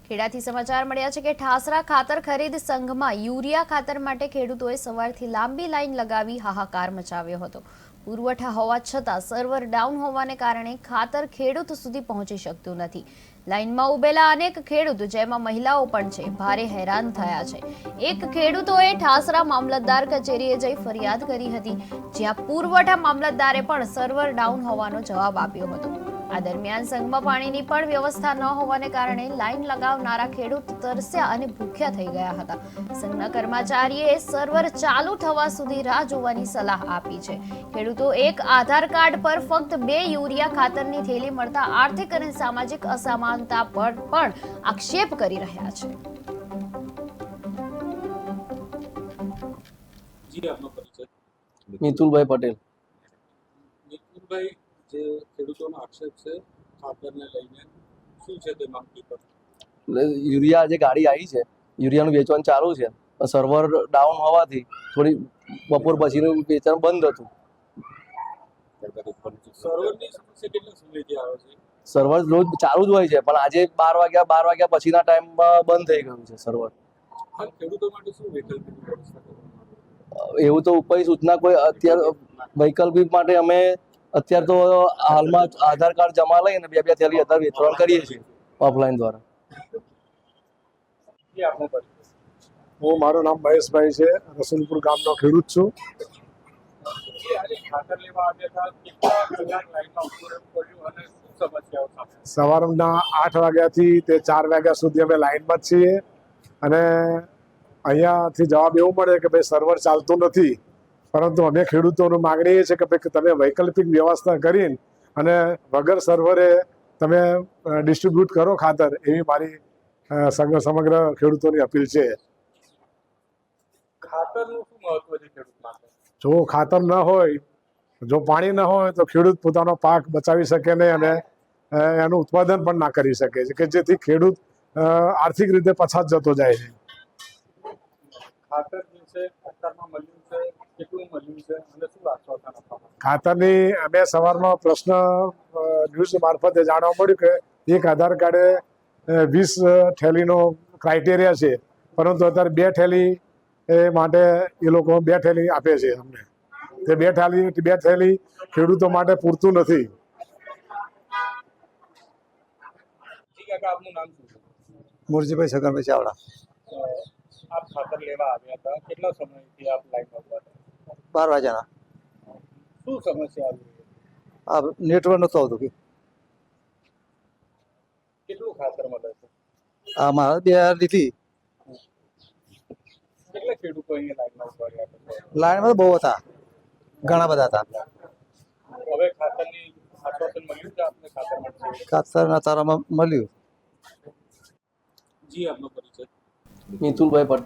ખેડાથી સમાચાર મળ્યા છે કે ઠાસરા ખાતર ખરીદ સંઘમાં યુરિયા ખાતર માટે ખેડૂતોએ સવારથી લાંબી લાઈન લગાવી હાહાકાર મચાવ્યો હતો। પુરવઠા હોવા છતાં સર્વર ડાઉન હોવાને કારણે ખાતર ખેડૂત સુધી પહોંચી શકતું નથી। લાઈનમાં ઉભેલા અનેક ખેડૂત જેમાં મહિલાઓ પણ છે ભારે હેરાન થયા છે। એક ખેડૂતોએ ઠાસરા મામલતદાર કચેરીએ જઈ ફરિયાદ કરી હતી, જ્યાં પુરવઠા મામલતદારે પણ સર્વર ડાઉન હોવાનો જવાબ આપ્યો હતો। આ દરમિયાન સંઘમાં પાણીની પણ વ્યવસ્થા ન હોવાને કારણે લાઈન લગાવનારા ખેડૂત તરસ્યા અને ભૂખ્યા થઈ ગયા હતા। સંઘના કર્મચારીએ સર્વર ચાલુ થવા સુધી રાહ જોવાની સલાહ આપી છે। ખેડૂતો એક આધાર કાર્ડ પર ફક્ત 2 યુરિયા ખાતરની થેલી મળતા આર્થિક અને સામાજિક અસમાનતા પર પણ આક્ષેપ કરી રહ્યા છે। મિતુલભાઈ પટેલ। મિતુલભાઈ, જે ખેડૂતોનો આક્ષેપ છે ખાતરને લઈને, શું છે તે માંગણી પર? યુરિયા આજે ગાડી આવી છે, યુરિયાનું વેચવાનું ચાલુ છે, પણ સર્વર ડાઉન હોવાથી થોડી બપોર પછીનું વેચાણ બંધ હતું। સર્વરની સમસ્યા કેટલા સમયથી આવે છે? સર્વર રોજ ચાલુ જ હોય છે, પણ આજે 12 વાગ્યા પછીના ટાઈમમાં બંધ થઈ ગયું છે સર્વર। હાલ ખેડૂતો માટે શું વૈકલ્પિક વ્યવસ્થા કરવામાં એવું તો ઉપરની સૂચના કોઈ અત્યારે વૈકલ્પિક માટે અમે અત્યારે તો હાલમાં આધાર કાર્ડ જમા લઈને 2 થેલી અત્યારે વિતરણ કરીએ છીએ ઓફલાઈન દ્વારા। મારું નામ મહેશભાઈ છે, રસુલપુર ગામનો ખેડૂત છું। આજે ખાતર લેવા આવ્યા હતા, કેટલા કલાક લાઈનમાં ઉભું રહેવું પડ્યું અને શું સમસ્યાઓ સામે? સવારના 8 વાગ્યાથી તે 4 વાગ્યા સુધી અમે લાઈનમાં જ છીએ અને અહીંયાથી જવાબ એવો મળે કે ભાઈ સર્વર ચાલતું નથી, પરંતુ અમે ખેડૂતોની માગણી એ છે કે ભાઈ તમે વૈકલ્પિક વ્યવસ્થા કરીને અને વગર સર્વરે તમે ડિસ્ટ્રીબ્યુટ કરો ખાતર, એવી મારી સમગ્ર ખેડૂતોની અપીલ છે। ખાતરનું શું મહત્વ છે ખેડૂત માટે? જો ખાતર ન હોય, જો પાણી ન હોય તો ખેડૂત પોતાનો પાક બચાવી શકે નહીં અને એનું ઉત્પાદન પણ ના કરી શકે છે, કે જેથી ખેડૂત આર્થિક રીતે પછાત જતો જાય છે। ખાતર જે છે અત્યારમાં મળ્યું છે, કેટલું મળ્યું છે અને શું આશ્વાસન આપવામાં? ખાતરની અમે સવારમાં પ્રશ્ન ન્યૂઝ મારફતે જાણવા મળ્યું કે એક આધાર કાર્ડે 20 થેલીનો ક્રાઇટેરિયા છે, પરંતુ અત્યારે 2 થેલી માટે એ લોકો 2 થેલી આપે છે અમને। તે 2 થેલી ખેડૂતો માટે પૂરતું નથી। જી કાકા, આપનું નામ શું છે? મુરજીભાઈ છગનભાઈ ચાવડા। આપ ખાતર લેવા આવ્યા હતા, કેટલા સમયથી આપ લાઈનમાં ઉભા હતા? 12 વાગ્યાના। શું સમસ્યા આવી રહી? આ નેટવર્ક નહોતું આવતું કે કેટલું ખાતર મળે છે? આ મારા 2 લીધી કેટલા ખેડૂતો અહીંયા લાઈનમાં ઉભા રહ્યા છે? લાઈનમાં બહુ હતા, ઘણા બધા હતા। હવે ખાતરની આશ્વાસન મળ્યું કે આપને ખાતર મળશે? ખાતરના તારામાં મળ્યું। જી, આપનો પરિચય? મિતુલભાઈ પટેલ।